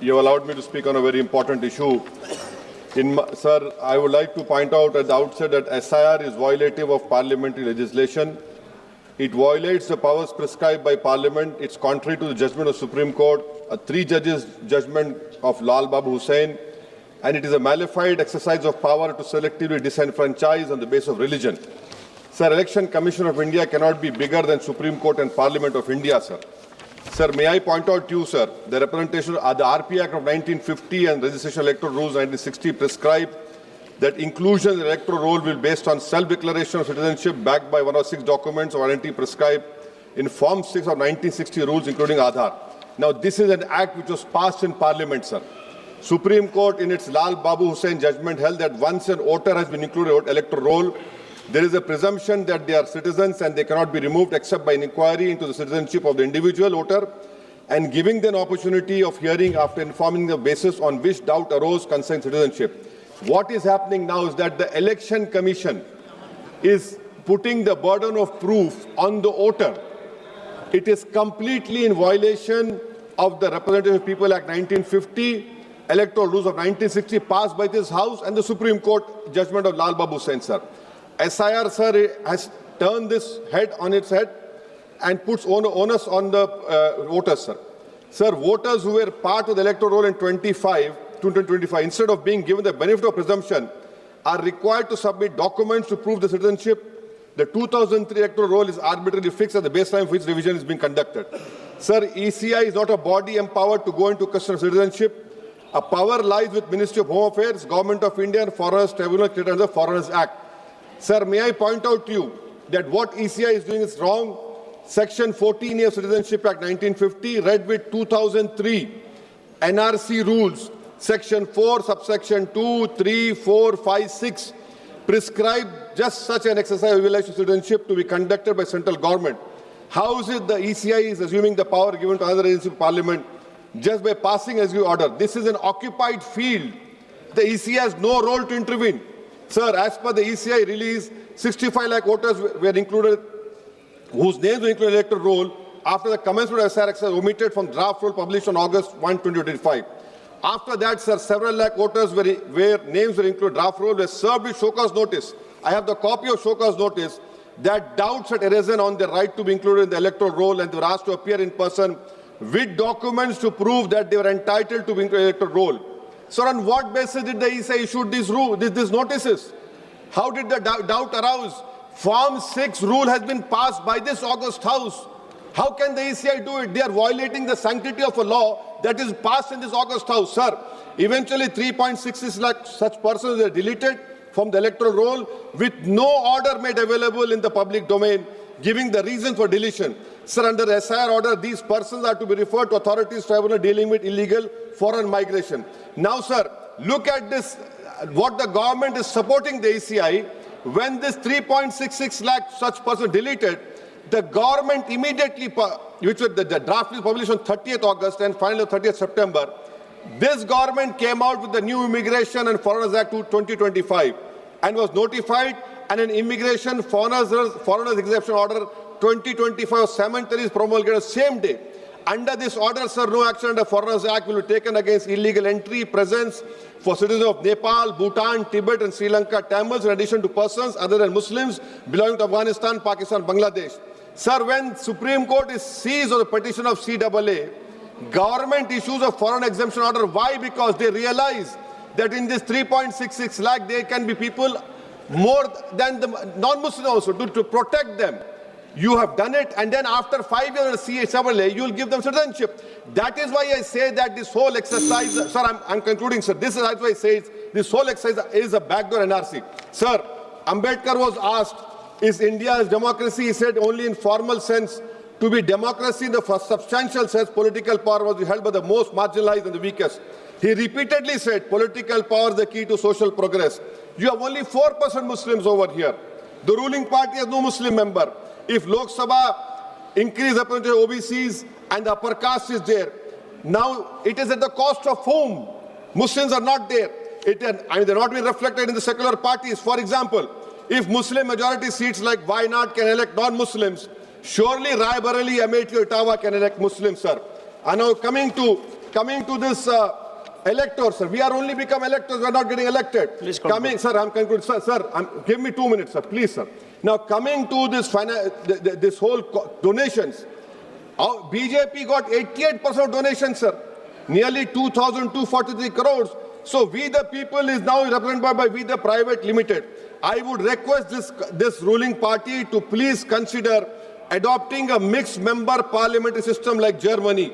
you have allowed me to speak on a very important issue. Sir, I would like to point out at the outset that SIR is violative of parliamentary legislation. It violates the powers prescribed by Parliament. It's contrary to the judgment of Supreme Court, a 3-judges judgment of Lal Babu Hussain, and it is a malified exercise of power to selectively disenfranchise on the basis of religion. Sir, Election Commission of India cannot be bigger than Supreme Court and Parliament of India, sir. Sir, may I point out to you, sir, the representation of the RP Act of 1950 and Registration Electoral Rules 1960 prescribe that inclusion in the electoral roll will be based on self-declaration of citizenship backed by 106 documents of identity prescribed in Form 6 of 1960 rules, including Aadhaar. Now, this is an act which was passed in Parliament, sir. Supreme Court, in its Lal Babu Hussain judgment, held that once an voter has been included in the electoral roll, there is a presumption that they are citizens and they cannot be removed except by an inquiry into the citizenship of the individual voter and giving them an opportunity of hearing after informing the basis on which doubt arose concerning citizenship. What is happening now is that the Election Commission is putting the burden of proof on the voter. It is completely in violation of the Representative of People Act 1950, Electoral Rules of 1960 passed by this House, and the Supreme Court judgment of Lal Babu Hussain, sir. SIR, sir, has turned this head on its head and puts onus on the voters, sir. Sir, voters who were part of the electoral roll in 2025, instead of being given the benefit of presumption, are required to submit documents to prove the citizenship. The 2003 electoral roll is arbitrarily fixed as the baseline for which revision is being conducted. Sir, ECI is not a body empowered to go into question of citizenship. A power lies with Ministry of Home Affairs, Government of India, and Foreigners Tribunal created under the Foreigners Act. Sir, may I point out to you that what ECI is doing is wrong. Section 14A of Citizenship Act 1950, read with 2003 NRC rules, Section 4, subsection 2, 3, 4, 5, 6, prescribe just such an exercise of evaluation of citizenship to be conducted by central government. How is it the ECI is assuming the power given to another agency of Parliament just by passing executive order? This is an occupied field. The ECI has no role to intervene. Sir, as per the ECI release, 65 lakh voters were included, whose names were included in the electoral roll after the commencement of SR exercise omitted from draft roll published on August 1, 2025. After that, sir, several lakh voters where names were included draft roll were served with show cause notice. I have the copy of show cause notice that doubts had arisen on their right to be included in the electoral roll, and they were asked to appear in person with documents to prove that they were entitled to be included in the electoral roll. Sir, on what basis did the ECI issue these notices? How did the doubt arouse? Form 6 rule has been passed by this August House. How can the ECI do it? They are violating the sanctity of a law that is passed in this August House. Sir, eventually 3.66 lakh such persons were deleted from the electoral roll with no order made available in the public domain, giving the reason for deletion. Sir, under the SIR order, these persons are to be referred to authorities tribunal dealing with illegal foreign migration. Now, sir, look at this, what the government is supporting the ECI. When this 3.66 lakh such persons deleted, the government immediately, which was the draft is published on 30th August and finally 30th September, this government came out with the new Immigration and Foreigners Act 2025 and was notified, and an Immigration Foreigners Exemption Order 2025 cemetery is promulgated the same day. Under this order, sir, no action under Foreigners Act will be taken against illegal entry, presence for citizens of Nepal, Bhutan, Tibet and Sri Lanka, Tamils, in addition to persons other than Muslims belonging to Afghanistan, Pakistan, Bangladesh. Sir, when Supreme Court is seized on the petition of CAA, government issues a foreign exemption order. Why? Because they realize that in this 3.66 lakh, there can be people more than the non-Muslims also to protect them. You have done it, and then after 5 years of CAA, you will give them citizenship. That is why I say that this whole exercise, sir, I'm concluding, sir. This is why I say this whole exercise is a backdoor NRC. Sir, Ambedkar was asked, is India's democracy? He said only in formal sense. To be democracy in the substantial sense, political power was held by the most marginalized and the weakest. He repeatedly said political power is the key to social progress. You have only 4% Muslims over here. The ruling party has no Muslim member. If Lok Sabha increase representation of OBCs and the upper caste is there, now it is at the cost of whom? Muslims are not there. They're not being reflected in the secular parties. For example, if Muslim majority seats like Wayanad can elect non-Muslims, surely Rai Bareli, Amethi, Ottawa can elect Muslims, sir. And now coming to coming to this electors, sir. We are only become electors. We are not getting elected. Please conclude. Coming, sir. I'm concluding, sir. Give me 2 minutes, sir. Please, sir. Now, coming to this this whole donations, BJP got 88% donations, sir. Nearly 2,243 crores. So we the people is now represented by We the Private Limited. I would request this ruling party to please consider adopting a mixed member parliamentary system like Germany.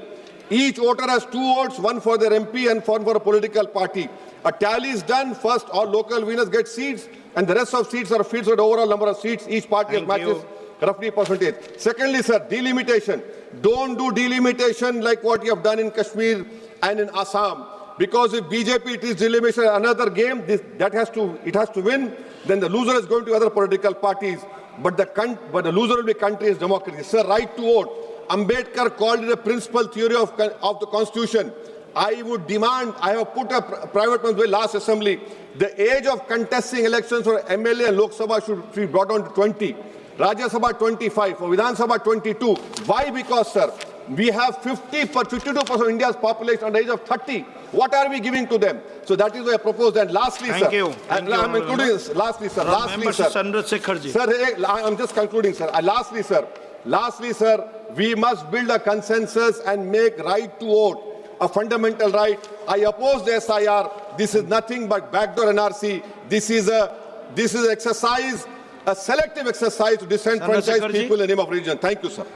Each voter has 2 votes, one for their MP and one for a political party. A tally is done. First, all local winners get seats, and the rest of seats are filled with the overall number of seats. Each party has matches roughly percentage. Secondly, sir, delimitation. Don't do delimitation like what you have done in Kashmir and in Assam. Because if BJP it is delimitation another game, it has to win. Then the loser is going to other political parties. But the loser will be country's democracy. Sir, right to vote. Ambedkar called it a principal theory of the Constitution. I would demand, I have put a private bill last assembly, the age of contesting elections for MLA and Lok Sabha should be brought down to 20. Rajya Sabha 25, for Vidhan Sabha 22. Why? Because, sir, we have 52% of India's population under the age of 30. What are we giving to them? So that is why I propose. And lastly, Thank sir, you. and I'm including this. Lastly, sir. Sir, I'm just concluding, sir. Lastly, sir, we must build a consensus and make right to vote a fundamental right. I oppose the SIR. This is nothing but backdoor NRC. This is an exercise, a selective exercise to disenfranchise people in the name of religion. Thank you, sir.